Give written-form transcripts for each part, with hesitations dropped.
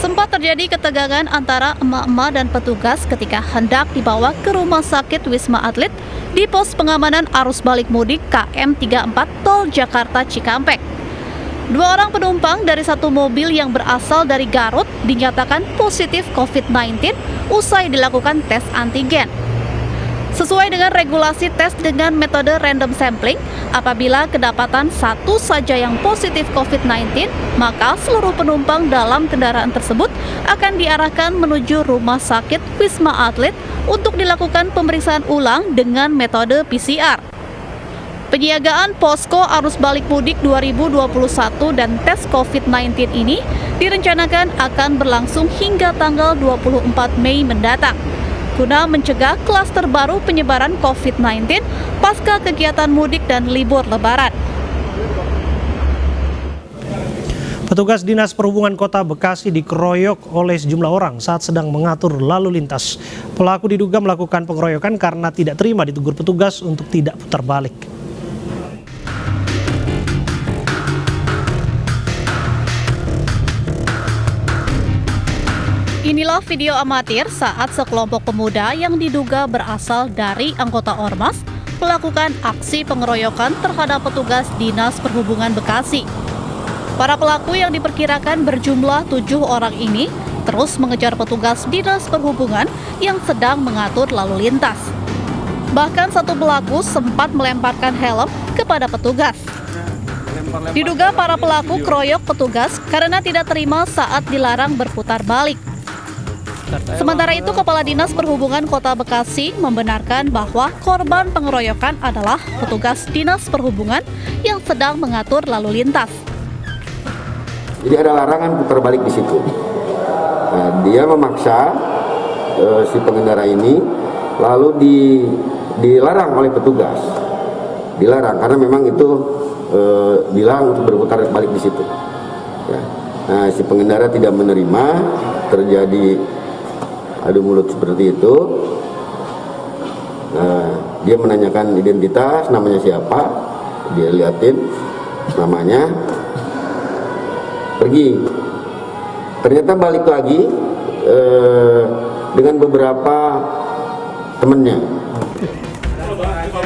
Sempat terjadi ketegangan antara emak-emak dan petugas ketika hendak dibawa ke Rumah Sakit Wisma Atlet di pos pengamanan arus balik mudik KM 34 Tol Jakarta Cikampek. 2 orang penumpang dari satu mobil yang berasal dari Garut dinyatakan positif COVID-19 usai dilakukan tes antigen. Sesuai dengan regulasi tes dengan metode random sampling, apabila kedapatan satu saja yang positif COVID-19, maka seluruh penumpang dalam kendaraan tersebut akan diarahkan menuju Rumah Sakit Wisma Atlet untuk dilakukan pemeriksaan ulang dengan metode PCR. Penyiagaan posko arus balik mudik 2021 dan tes COVID-19 ini direncanakan akan berlangsung hingga tanggal 24 Mei mendatang, guna mencegah klaster baru penyebaran COVID-19 pasca kegiatan mudik dan libur Lebaran. Petugas Dinas Perhubungan Kota Bekasi dikeroyok oleh sejumlah orang saat sedang mengatur lalu lintas. Pelaku diduga melakukan pengeroyokan karena tidak terima ditegur petugas untuk tidak putar balik. Inilah video amatir saat sekelompok pemuda yang diduga berasal dari anggota Ormas melakukan aksi pengeroyokan terhadap petugas Dinas Perhubungan Bekasi. Para pelaku yang diperkirakan berjumlah 7 orang ini terus mengejar petugas Dinas Perhubungan yang sedang mengatur lalu lintas. Bahkan satu pelaku sempat melemparkan helm kepada petugas. Diduga para pelaku keroyok petugas karena tidak terima saat dilarang berputar balik. Sementara itu, Kepala Dinas Perhubungan Kota Bekasi membenarkan bahwa korban pengeroyokan adalah petugas Dinas Perhubungan yang sedang mengatur lalu lintas. Jadi ada larangan putar balik di situ. Nah, dia memaksa si pengendara ini lalu dilarang oleh petugas. Dilarang karena memang itu dilarang untuk berputar balik di situ. Ya. Nah, si pengendara tidak menerima, terjadi adu mulut seperti itu. Nah, dia menanyakan identitas, namanya siapa, dia liatin namanya, pergi. Ternyata balik lagi dengan beberapa temannya.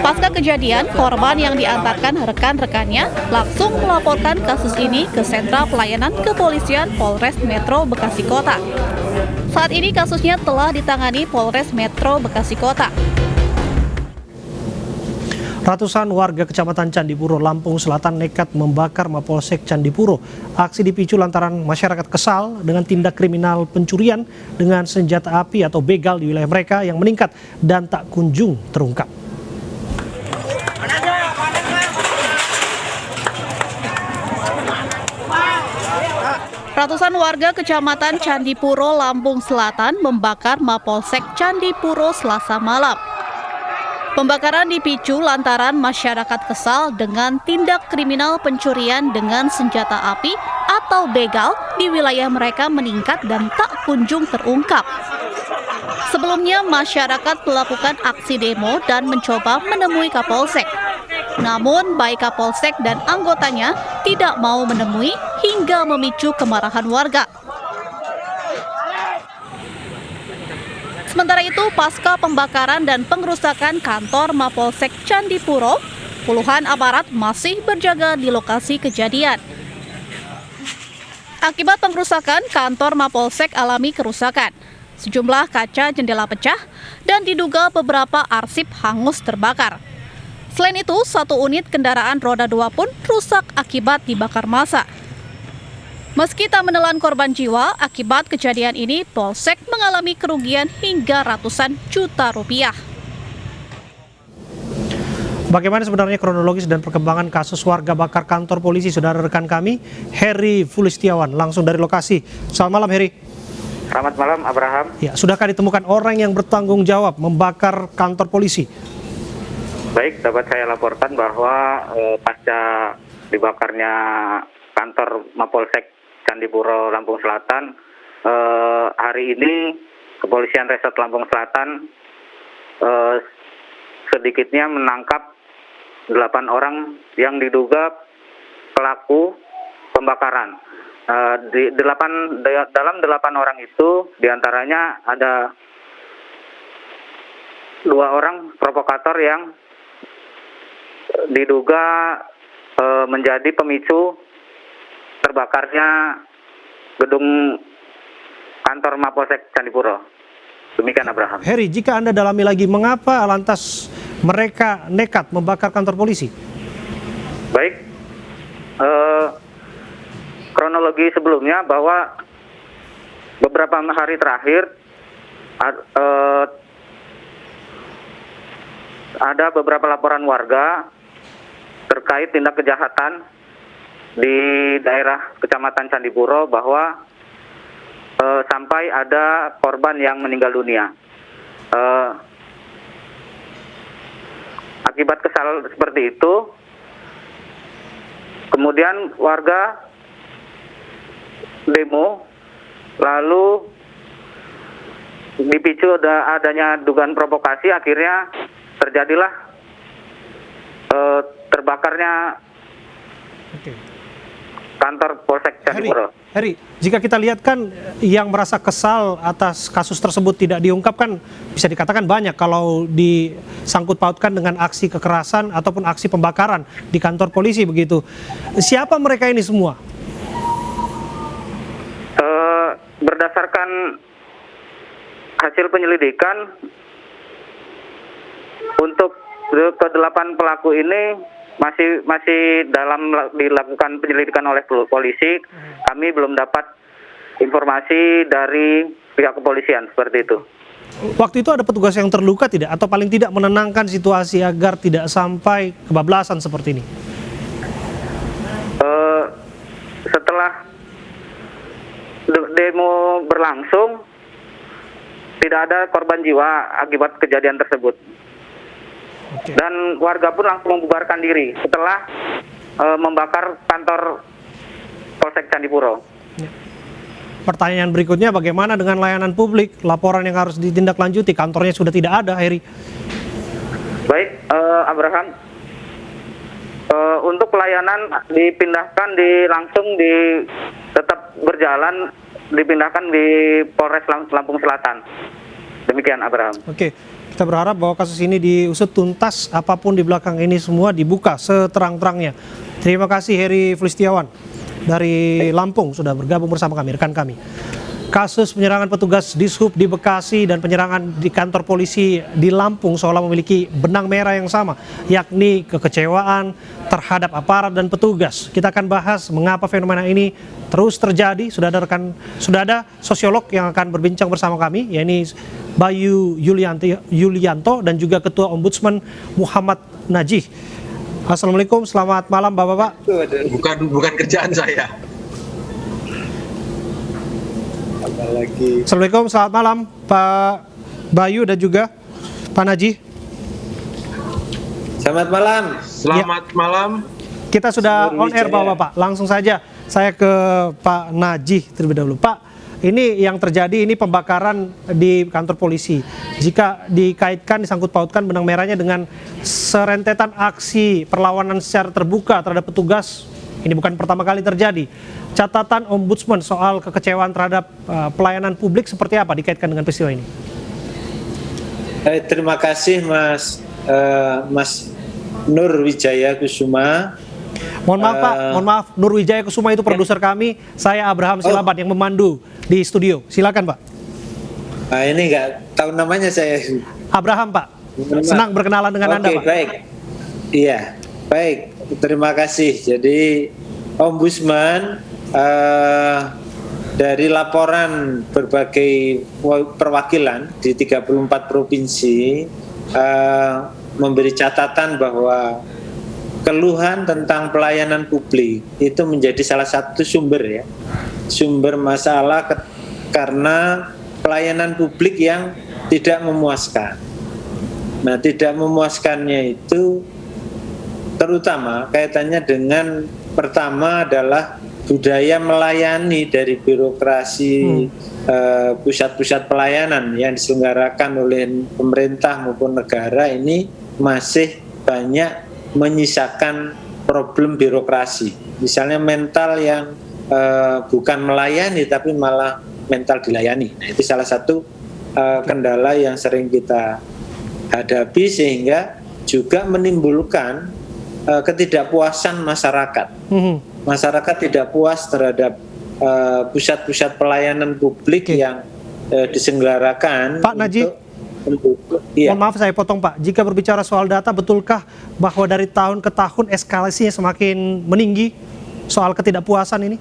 Pasca kejadian, korban yang diantarkan rekan-rekannya langsung melaporkan kasus ini ke Sentra Pelayanan Kepolisian Polres Metro Bekasi Kota. Saat ini kasusnya telah ditangani Polres Metro Bekasi Kota. Ratusan warga Kecamatan Candipuro, Lampung Selatan nekat membakar Mapolsek Candipuro. Aksi dipicu lantaran masyarakat kesal dengan tindak kriminal pencurian dengan senjata api atau begal di wilayah mereka yang meningkat dan tak kunjung terungkap. Ratusan warga Kecamatan Candipuro, Lampung Selatan membakar Mapolsek Candipuro Selasa malam. Pembakaran dipicu lantaran masyarakat kesal dengan tindak kriminal pencurian dengan senjata api atau begal di wilayah mereka meningkat dan tak kunjung terungkap. Sebelumnya, masyarakat melakukan aksi demo dan mencoba menemui Kapolsek. Namun, baik Kapolsek dan anggotanya tidak mau menemui hingga memicu kemarahan warga. Sementara itu, pasca pembakaran dan pengerusakan kantor Mapolsek Candipuro, puluhan aparat masih berjaga di lokasi kejadian. Akibat pengerusakan, kantor Mapolsek alami kerusakan. Sejumlah kaca jendela pecah dan diduga beberapa arsip hangus terbakar. Selain itu, satu unit kendaraan roda 2 pun rusak akibat dibakar massa. Meski tak menelan korban jiwa, akibat kejadian ini Polsek mengalami kerugian hingga ratusan juta rupiah. Bagaimana sebenarnya kronologis dan perkembangan kasus warga bakar kantor polisi, saudara rekan kami, Heri Fulistiawan, langsung dari lokasi. Selamat malam, Heri. Selamat malam, Abraham. Ya, sudahkah ditemukan orang yang bertanggung jawab membakar kantor polisi? Baik, dapat saya laporkan bahwa pasca dibakarnya kantor Mapolsek Candipuro, Lampung Selatan, hari ini Kepolisian Resort Lampung Selatan sedikitnya menangkap 8 orang yang diduga pelaku pembakaran. Dalam 8 orang itu diantaranya ada 2 orang provokator yang diduga menjadi pemicu terbakarnya gedung kantor Mapolsek Candipuro. Demikian Abraham. Heri, jika Anda dalami lagi, mengapa lantas mereka nekat membakar kantor polisi? Baik, kronologi sebelumnya bahwa beberapa hari terakhir ada beberapa laporan warga terkait tindak kejahatan di daerah Kecamatan Candipuro bahwa sampai ada korban yang meninggal dunia. Akibat kesal seperti itu, kemudian warga demo, lalu dipicu adanya dugaan provokasi, akhirnya terjadilah terbakarnya kantor Polsek Candipuro. Heri, jika kita lihat kan yang merasa kesal atas kasus tersebut tidak diungkapkan, bisa dikatakan banyak kalau disangkut pautkan dengan aksi kekerasan ataupun aksi pembakaran di kantor polisi begitu. Siapa mereka ini semua? Berdasarkan hasil penyelidikan, untuk ke-8 pelaku ini masih dalam dilakukan penyelidikan oleh polisi. Kami belum dapat informasi dari pihak kepolisian seperti itu. Waktu itu ada petugas yang terluka tidak? Atau paling tidak menenangkan situasi agar tidak sampai kebablasan seperti ini? Setelah demo berlangsung, tidak ada korban jiwa akibat kejadian tersebut. Dan warga pun langsung membubarkan diri setelah membakar kantor Polsek Candipuro. Pertanyaan berikutnya, bagaimana dengan layanan publik? Laporan yang harus ditindaklanjuti, kantornya sudah tidak ada, Heri. Baik, Abraham. Untuk pelayanan dipindahkan tetap berjalan, dipindahkan di Polres Lampung Selatan. Demikian, Abraham. Oke. Kita berharap bahwa kasus ini diusut tuntas, apapun di belakang ini semua dibuka seterang-terangnya. Terima kasih Heri Flistiawan dari Lampung sudah bergabung bersama kami, rekan kami. Kasus penyerangan petugas Dishub di Bekasi dan penyerangan di kantor polisi di Lampung seolah memiliki benang merah yang sama, yakni kekecewaan terhadap aparat dan petugas. Kita akan bahas mengapa fenomena ini terus terjadi. Sudah ada sosiolog yang akan berbincang bersama kami, yaitu Bayu Yulianto dan juga Ketua Ombudsman Muhammad Najih. Assalamualaikum, selamat malam Bapak-bapak. Bukan kerjaan saya. Assalamualaikum, selamat malam Pak Bayu dan juga Pak Najih. Selamat malam. Selamat malam. Kita sudah on air Bapak-bapak. Langsung saja saya ke Pak Najih terlebih dahulu. Pak, ini yang terjadi ini pembakaran di kantor polisi. Jika dikaitkan, disangkut pautkan benang merahnya dengan serentetan aksi perlawanan secara terbuka terhadap petugas, ini bukan pertama kali terjadi. Catatan Ombudsman soal kekecewaan terhadap pelayanan publik seperti apa dikaitkan dengan peristiwa ini? Terima kasih Mas Nur Wijaya Kusuma. Mohon maaf Pak, mohon maaf, Nur Wijaya Kusuma itu produser kami, saya Abraham Silaban yang memandu di studio. Silakan Pak. Ini nggak tahu namanya saya. Abraham Pak, senang berkenalan dengan Anda Pak. Baik, iya, baik, terima kasih. Jadi Ombudsman dari laporan berbagai perwakilan di 34 provinsi memberi catatan bahwa keluhan tentang pelayanan publik itu menjadi salah satu sumber masalah karena pelayanan publik yang tidak memuaskan. Nah, tidak memuaskannya itu terutama kaitannya dengan pertama adalah budaya melayani dari birokrasi pusat-pusat pelayanan yang diselenggarakan oleh pemerintah maupun negara ini masih banyak menyisakan problem birokrasi. Misalnya mental yang bukan melayani tapi malah mental dilayani. Nah, itu salah satu kendala yang sering kita hadapi sehingga juga menimbulkan ketidakpuasan masyarakat. Masyarakat tidak puas terhadap pusat-pusat pelayanan publik yang diselenggarakan. Pak Naji, iya. mohon maaf saya potong Pak, jika berbicara soal data, betulkah bahwa dari tahun ke tahun eskalasinya semakin meninggi soal ketidakpuasan ini?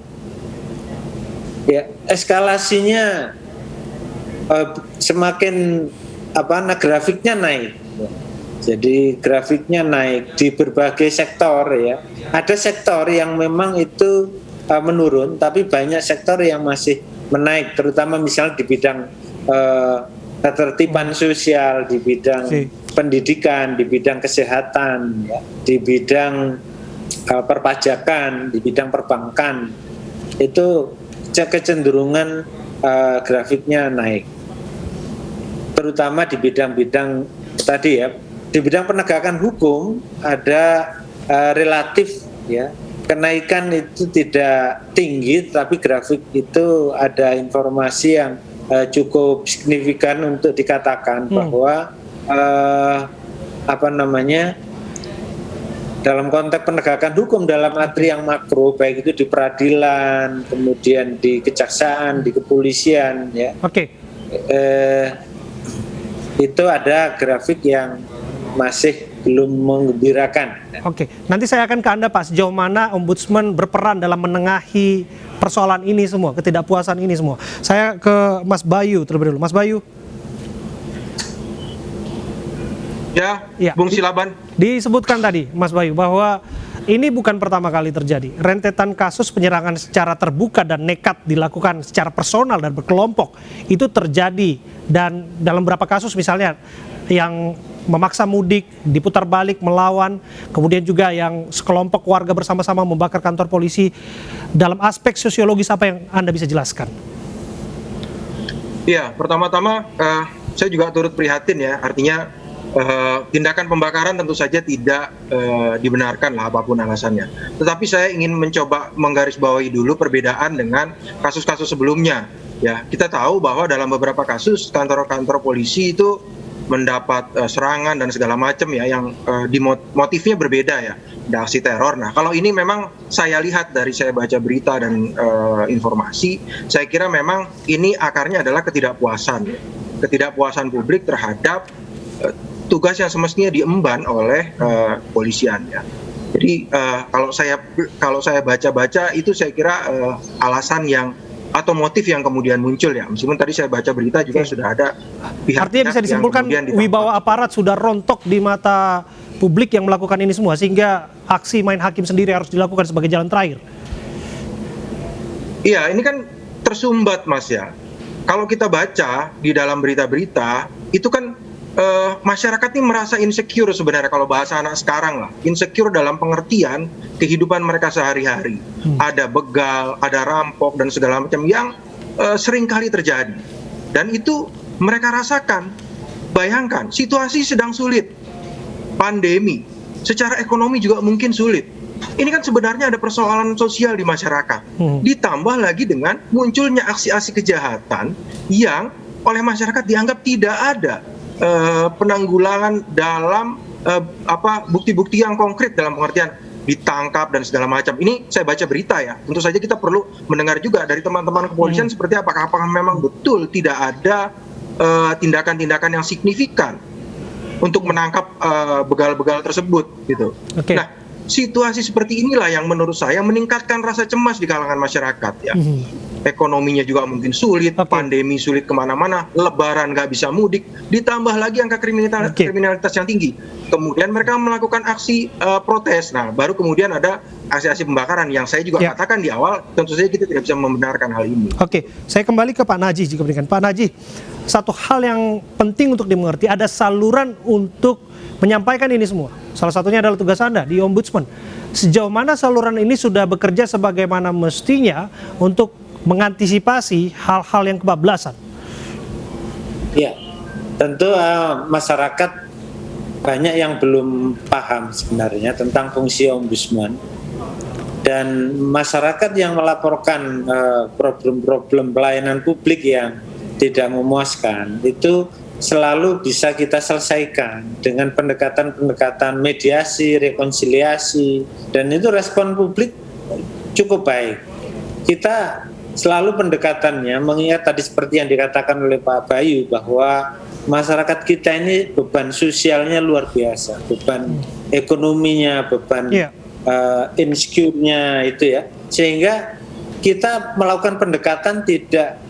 Ya, eskalasinya semakin grafiknya naik. Jadi grafiknya naik di berbagai sektor ya. Ada sektor yang memang itu menurun, tapi banyak sektor yang masih menaik, terutama misalnya di bidang ketertiban sosial, di bidang pendidikan, di bidang kesehatan, ya, di bidang perpajakan, di bidang perbankan. Itu kecenderungan grafiknya naik, terutama di bidang-bidang tadi ya. Di bidang penegakan hukum ada relatif ya, kenaikan itu tidak tinggi, tapi grafik itu ada informasi yang cukup signifikan untuk dikatakan bahwa dalam konteks penegakan hukum dalam arti yang makro, baik itu di peradilan, kemudian di kejaksaan, di kepolisian, ya. Itu ada grafik yang masih belum menggembirakan. Nanti saya akan ke Anda Pak, sejauh mana Ombudsman berperan dalam menengahi persoalan ini semua, ketidakpuasan ini semua. Saya ke Mas Bayu terlebih dulu. Mas Bayu. Ya, Bung Silaban. Disebutkan tadi Mas Bayu bahwa ini bukan pertama kali terjadi. Rentetan kasus penyerangan secara terbuka dan nekat dilakukan secara personal dan berkelompok itu terjadi, dan dalam beberapa kasus misalnya yang memaksa mudik, diputar balik, melawan, kemudian juga yang sekelompok warga bersama-sama membakar kantor polisi. Dalam aspek sosiologis apa yang Anda bisa jelaskan? Iya, pertama-tama saya juga turut prihatin ya, artinya tindakan pembakaran tentu saja tidak dibenarkan lah apapun alasannya. Tetapi saya ingin mencoba menggarisbawahi dulu perbedaan dengan kasus-kasus sebelumnya. Ya, kita tahu bahwa dalam beberapa kasus kantor-kantor polisi itu mendapat serangan dan segala macam ya, yang motifnya berbeda ya, ada aksi teror. Nah, kalau ini memang saya lihat dari saya baca berita dan informasi, saya kira memang ini akarnya adalah ketidakpuasan publik terhadap tugas yang semestinya diemban oleh kepolisian ya. Jadi kalau saya baca-baca itu saya kira alasan yang atau motif yang kemudian muncul ya. Meskipun tadi saya baca berita juga sudah ada pihak. Artinya bisa disimpulkan wibawa aparat sudah rontok di mata publik yang melakukan ini semua, sehingga aksi main hakim sendiri harus dilakukan sebagai jalan terakhir. Iya, ini kan tersumbat Mas ya. Kalau kita baca di dalam berita-berita itu kan masyarakat ini merasa insecure sebenarnya, kalau bahasa anak sekarang lah. Insecure dalam pengertian kehidupan mereka sehari-hari. Ada begal, ada rampok dan segala macam yang sering kali terjadi. Dan itu mereka rasakan. Bayangkan, situasi sedang sulit. Pandemi, secara ekonomi juga mungkin sulit. Ini kan sebenarnya ada persoalan sosial di masyarakat. Ditambah lagi dengan munculnya aksi-aksi kejahatan yang oleh masyarakat dianggap tidak ada penanggulangan dalam bukti-bukti yang konkret dalam pengertian ditangkap dan segala macam. Ini saya baca berita ya. Tentu saja kita perlu mendengar juga dari teman-teman kepolisian seperti apakah memang betul tidak ada tindakan-tindakan yang signifikan untuk menangkap begal-begal tersebut gitu. Nah, situasi seperti inilah yang menurut saya meningkatkan rasa cemas di kalangan masyarakat ya. Ekonominya juga mungkin sulit, pandemi sulit kemana-mana, lebaran nggak bisa mudik, ditambah lagi angka kriminalitas yang tinggi. Kemudian mereka melakukan aksi protes. Nah, baru kemudian ada aksi-aksi pembakaran yang saya juga katakan di awal, tentu saja kita tidak bisa membenarkan hal ini. Saya kembali ke Pak Naji jika berikan. Pak Naji, satu hal yang penting untuk dimengerti, ada saluran untuk menyampaikan ini semua. Salah satunya adalah tugas Anda di Ombudsman. Sejauh mana saluran ini sudah bekerja sebagaimana mestinya untuk mengantisipasi hal-hal yang kebablasan? Ya, tentu masyarakat banyak yang belum paham sebenarnya tentang fungsi ombudsman. Dan masyarakat yang melaporkan problem-problem pelayanan publik yang tidak memuaskan itu selalu bisa kita selesaikan dengan pendekatan-pendekatan mediasi, rekonsiliasi, dan itu respon publik cukup baik. Kita selalu pendekatannya mengingat tadi seperti yang dikatakan oleh Pak Bayu bahwa masyarakat kita ini beban sosialnya luar biasa, beban ekonominya, beban insecure-nya itu ya, sehingga kita melakukan pendekatan tidak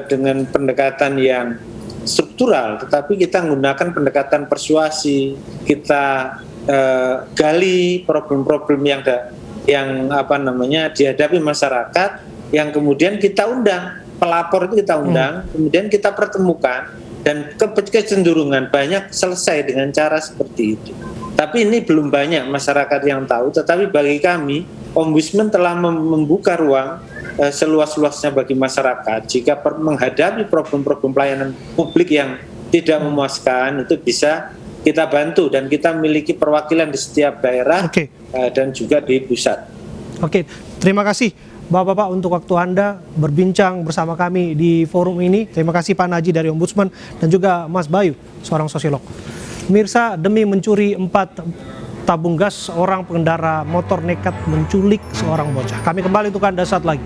dengan pendekatan yang struktural, tetapi kita menggunakan pendekatan persuasi, kita gali problem-problem yang dihadapi masyarakat, yang kemudian kita undang, pelapor itu kita undang, kemudian kita pertemukan, dan kecenderungan banyak selesai dengan cara seperti itu. Tapi ini belum banyak masyarakat yang tahu, tetapi bagi kami, Ombudsman telah membuka ruang seluas-luasnya bagi masyarakat. Jika menghadapi problem-problem pelayanan publik yang tidak memuaskan, itu bisa kita bantu, dan kita memiliki perwakilan di setiap daerah dan juga di pusat. Oke, terima kasih Bapak-Bapak untuk waktu Anda berbincang bersama kami di forum ini. Terima kasih Pak Naji dari Ombudsman dan juga Mas Bayu, seorang sosiolog. Pemirsa, demi mencuri 4 tabung gas, seorang pengendara motor nekat menculik seorang bocah. Kami kembali untuk Anda saat lagi.